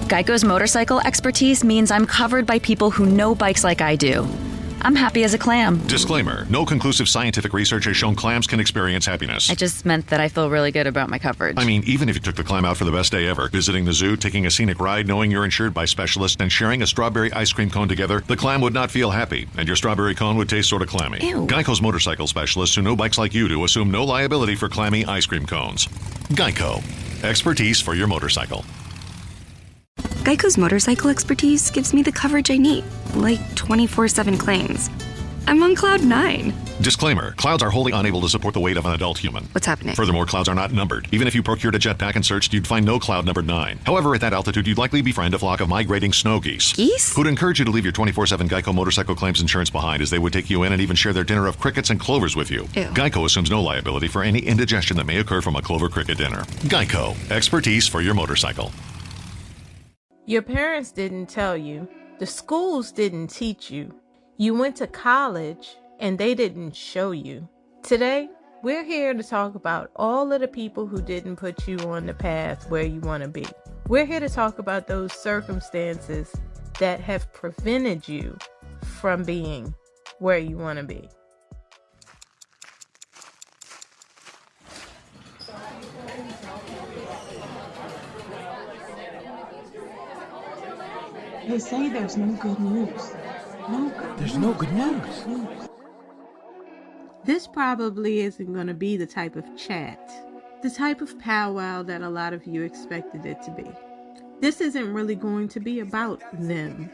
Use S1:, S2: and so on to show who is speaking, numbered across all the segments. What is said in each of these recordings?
S1: Geico's motorcycle expertise means I'm covered by people who know bikes like I do. I'm happy as a clam.
S2: Disclaimer. No conclusive scientific research has shown clams can experience happiness.
S1: I just meant that I feel really good about my coverage.
S2: I mean, even if you took the clam out for the best day ever, visiting the zoo, taking a scenic ride, knowing you're insured by specialists, and sharing a strawberry ice cream cone together, the clam would not feel happy, and your strawberry cone would taste sort of clammy.
S1: Ew.
S2: Geico's motorcycle specialists who know bikes like you do assume no liability for clammy ice cream cones. Geico. Expertise for your motorcycle.
S3: Geico's motorcycle expertise gives me the coverage I need, like 24/7 claims. I'm on cloud 9.
S2: Disclaimer. Clouds are wholly unable to support the weight of an adult human.
S3: What's happening?
S2: Furthermore, clouds are not numbered. Even if you procured a jetpack and searched, you'd find no cloud numbered 9. However, at that altitude, you'd likely befriend a flock of migrating snow geese.
S3: Geese?
S2: Who'd encourage you to leave your 24/7 Geico motorcycle claims insurance behind, as they would take you in and even share their dinner of crickets and clovers with you.
S3: Ew.
S2: Geico assumes no liability for any indigestion that may occur from a clover cricket dinner. Geico. Expertise for your motorcycle.
S4: Your parents didn't tell you. The schools didn't teach you. You went to college and they didn't show you. Today, we're here to talk about all of the people who didn't put you on the path where you want to be. We're here to talk about those circumstances that have prevented you from being where you want to be.
S5: They say there's no good news.
S6: There's no good news.
S4: This probably isn't going to be the type of chat, the type of powwow that a lot of you expected it to be. This isn't really going to be about them.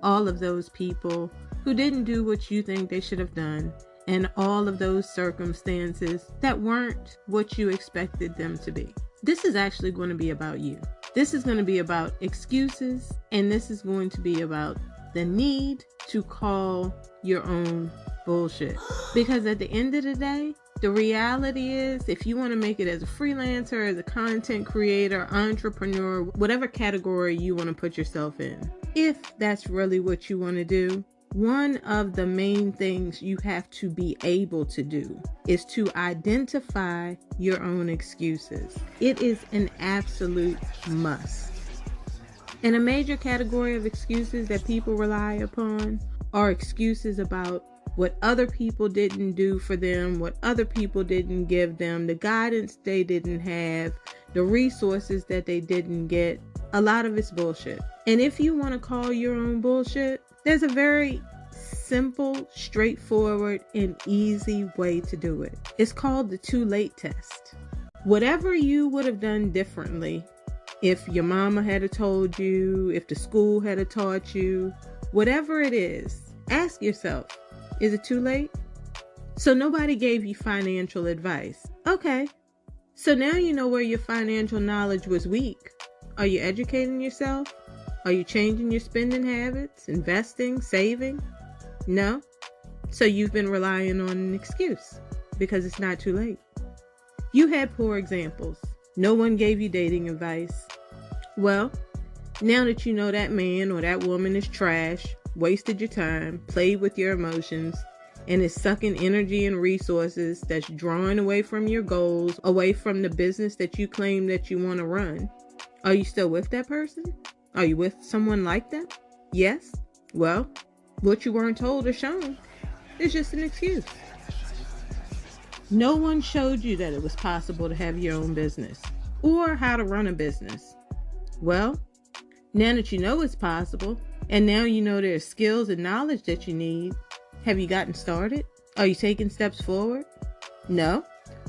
S4: All of those people who didn't do what you think they should have done, and all of those circumstances that weren't what you expected them to be. This is actually going to be about you. This is going to be about excuses, and this is going to be about the need to call your own bullshit. Because at the end of the day, the reality is, if you want to make it as a freelancer, as a content creator, entrepreneur, whatever category you want to put yourself in, if that's really what you want to do, one of the main things you have to be able to do is to identify your own excuses. It is an absolute must. And a major category of excuses that people rely upon are excuses about what other people didn't do for them, what other people didn't give them, the guidance they didn't have, the resources that they didn't get. A lot of it's bullshit. And if you want to call your own bullshit, there's a very simple, straightforward, and easy way to do it. It's called the too late test. Whatever you would have done differently, if your mama had told you, if the school had taught you, whatever it is, ask yourself, is it too late? So nobody gave you financial advice. Okay. So now you know where your financial knowledge was weak. Are you educating yourself? Are you changing your spending habits, investing, saving? No? So you've been relying on an excuse because it's not too late. You had poor examples. No one gave you dating advice. Well, now that you know that man or that woman is trash, wasted your time, played with your emotions, and is sucking energy and resources that's drawing away from your goals, away from the business that you claim that you want to run, are you still with that person? Are you with someone like that? Yes? Well, what you weren't told or shown is just an excuse. No one showed you that it was possible to have your own business or how to run a business. Well, now that you know it's possible, and now you know there's skills and knowledge that you need, have you gotten started? Are you taking steps forward? No?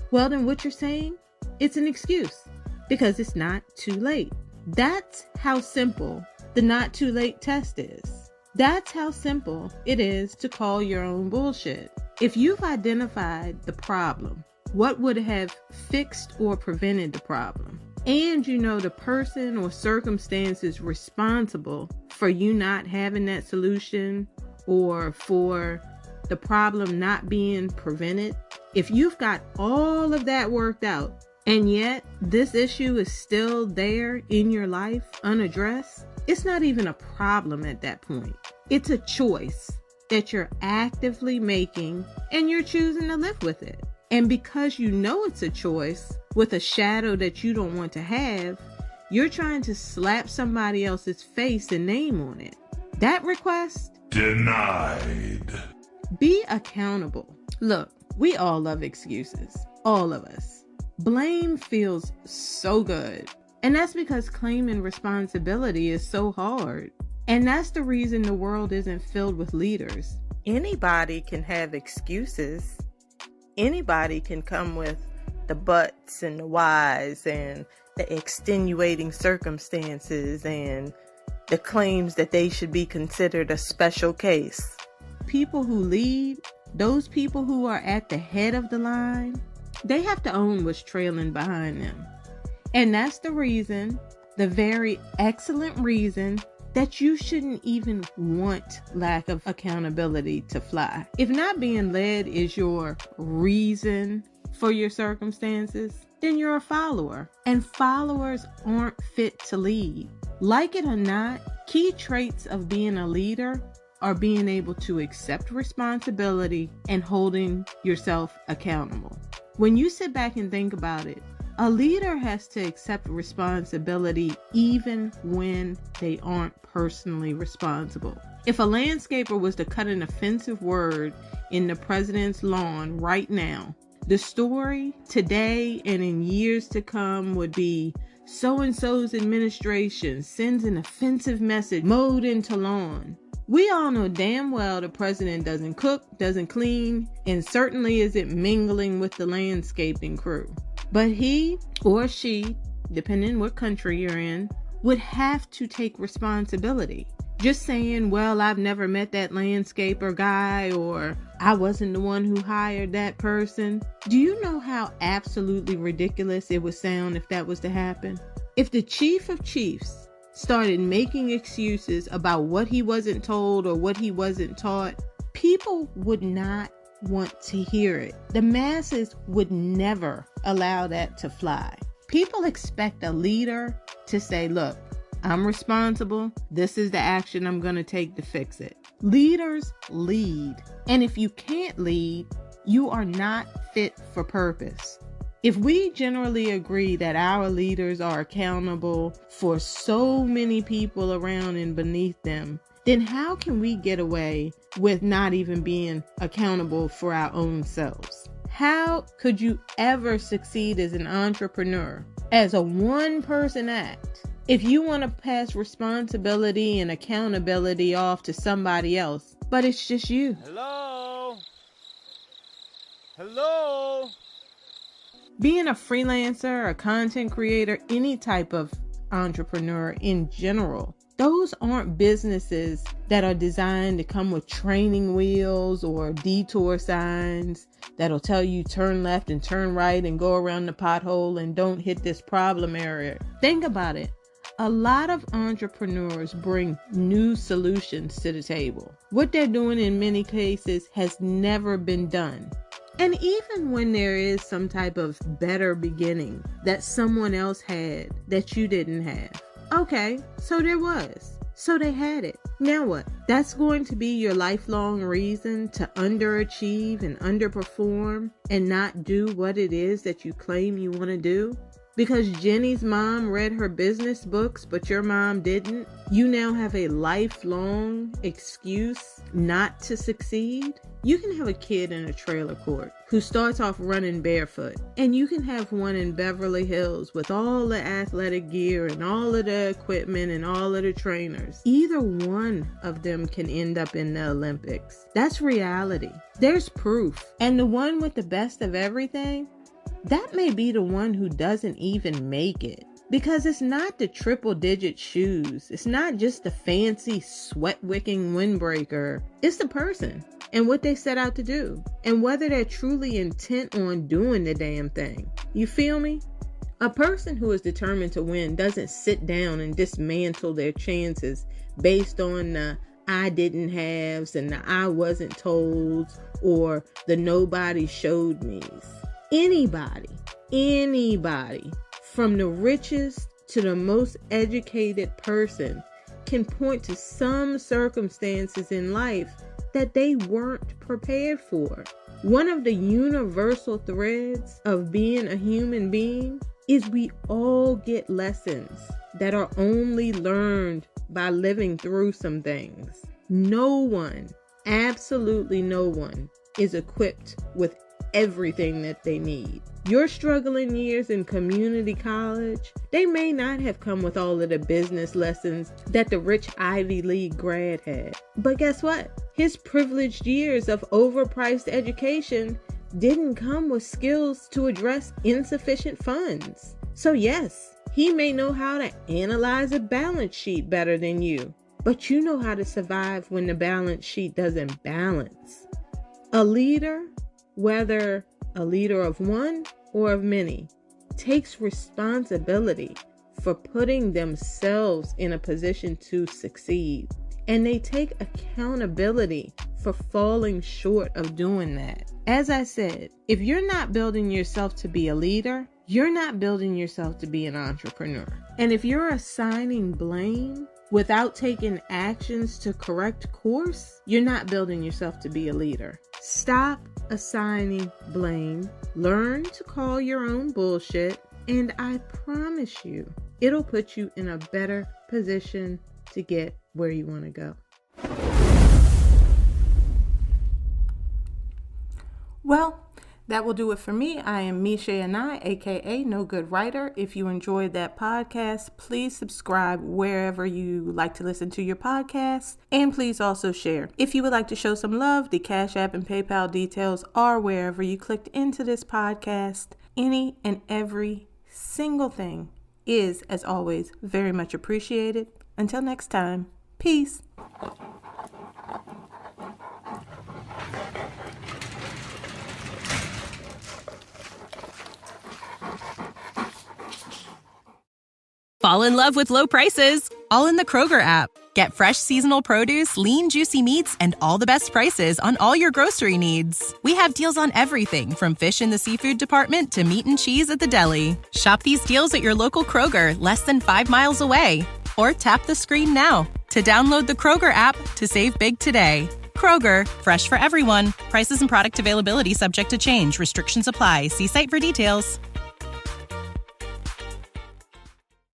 S4: Well, then what you're saying, it's an excuse because it's not too late. That's how simple the not too late test is. That's how simple it is to call your own bullshit. If you've identified the problem, what would have fixed or prevented the problem, and you know the person or circumstances responsible for you not having that solution or for the problem not being prevented, if you've got all of that worked out and yet this issue is still there in your life unaddressed, it's not even a problem at that point. It's a choice that you're actively making and you're choosing to live with it. And because you know it's a choice with a shadow that you don't want to have, You're trying to slap somebody else's face and name on it. That request?
S7: Denied.
S4: Be accountable. Look, we all love excuses. All of us. Blame feels so good. And that's because claiming responsibility is so hard. And that's the reason the world isn't filled with leaders.
S8: Anybody can have excuses. Anybody can come with the buts and the whys and the extenuating circumstances and the claims that they should be considered a special case.
S4: People who lead, those people who are at the head of the line, they have to own what's trailing behind them. And that's the reason, the very excellent reason, that you shouldn't even want lack of accountability to fly. If not being led is your reason for your circumstances, then you're a follower. And followers aren't fit to lead. Like it or not, key traits of being a leader are being able to accept responsibility and holding yourself accountable. When you sit back and think about it, a leader has to accept responsibility even when they aren't personally responsible. If a landscaper was to cut an offensive word in the president's lawn right now, the story today and in years to come would be so-and-so's administration sends an offensive message mowed into lawn. We all know damn well the president doesn't cook, doesn't clean, and certainly isn't mingling with the landscaping crew. But he or she, depending what country you're in, would have to take responsibility. Just saying, well, I've never met that landscaper guy, or I wasn't the one who hired that person. Do you know how absolutely ridiculous it would sound if that was to happen? If the chief of chiefs started making excuses about what he wasn't told or what he wasn't taught, people would not want to hear it. The masses would never allow that to fly. People expect a leader to say, look, I'm responsible. This is the action I'm going to take to fix it. Leaders lead. And if you can't lead, you are not fit for purpose. If we generally agree that our leaders are accountable for so many people around and beneath them, then how can we get away with not even being accountable for our own selves? How could you ever succeed as an entrepreneur, as a one-person act, if you want to pass responsibility and accountability off to somebody else, but it's just you?
S6: Hello? Hello?
S4: Being a freelancer, a content creator, any type of entrepreneur in general, those aren't businesses that are designed to come with training wheels or detour signs that'll tell you turn left and turn right and go around the pothole and don't hit this problem area. Think about it. A lot of entrepreneurs bring new solutions to the table. What they're doing in many cases has never been done. And even when there is some type of better beginning that someone else had that you didn't have, okay, so there was. So they had it. Now what? That's going to be your lifelong reason to underachieve and underperform and not do what it is that you claim you want to do? Because Jenny's mom read her business books, but your mom didn't, you now have a lifelong excuse not to succeed? You can have a kid in a trailer court who starts off running barefoot, and you can have one in Beverly Hills with all the athletic gear and all of the equipment and all of the trainers. Either one of them can end up in the Olympics. That's reality. There's proof. And the one with the best of everything, that may be the one who doesn't even make it. Because it's not the triple-digit shoes. It's not just the fancy sweat-wicking windbreaker. It's the person and what they set out to do. And whether they're truly intent on doing the damn thing. You feel me? A person who is determined to win doesn't sit down and dismantle their chances based on the I didn't haves and the I wasn't told or the nobody showed me's. Anybody, from the richest to the most educated person can point to some circumstances in life that they weren't prepared for. One of the universal threads of being a human being is we all get lessons that are only learned by living through some things. No one, absolutely no one, is equipped with everything that they need. Your struggling years in community college, they may not have come with all of the business lessons that the rich Ivy League grad had. But guess what? His privileged years of overpriced education didn't come with skills to address insufficient funds. So yes, he may know how to analyze a balance sheet better than you, but you know how to survive when the balance sheet doesn't balance. A leader, whether a leader of one or of many, takes responsibility for putting themselves in a position to succeed. And they take accountability for falling short of doing that. As I said, if you're not building yourself to be a leader, you're not building yourself to be an entrepreneur. And if you're assigning blame without taking actions to correct course, you're not building yourself to be a leader. Stop assigning blame, learn to call your own bullshit, and I promise you, it'll put you in a better position to get where you want to go.
S8: Well, that will do it for me. I am Misha Anai, aka No Good Writer. If you enjoyed that podcast, please subscribe wherever you like to listen to your podcasts, and please also share. If you would like to show some love, the Cash App and PayPal details are wherever you clicked into this podcast. Any and every single thing is, as always, very much appreciated. Until next time, peace.
S9: Fall in love with low prices, all in the Kroger app. Get fresh seasonal produce, lean, juicy meats, and all the best prices on all your grocery needs. We have deals on everything from fish in the seafood department to meat and cheese at the deli. Shop these deals at your local Kroger, less than 5 miles away. Or tap the screen now to download the Kroger app to save big today. Kroger, fresh for everyone. Prices and product availability subject to change. Restrictions apply. See site for details.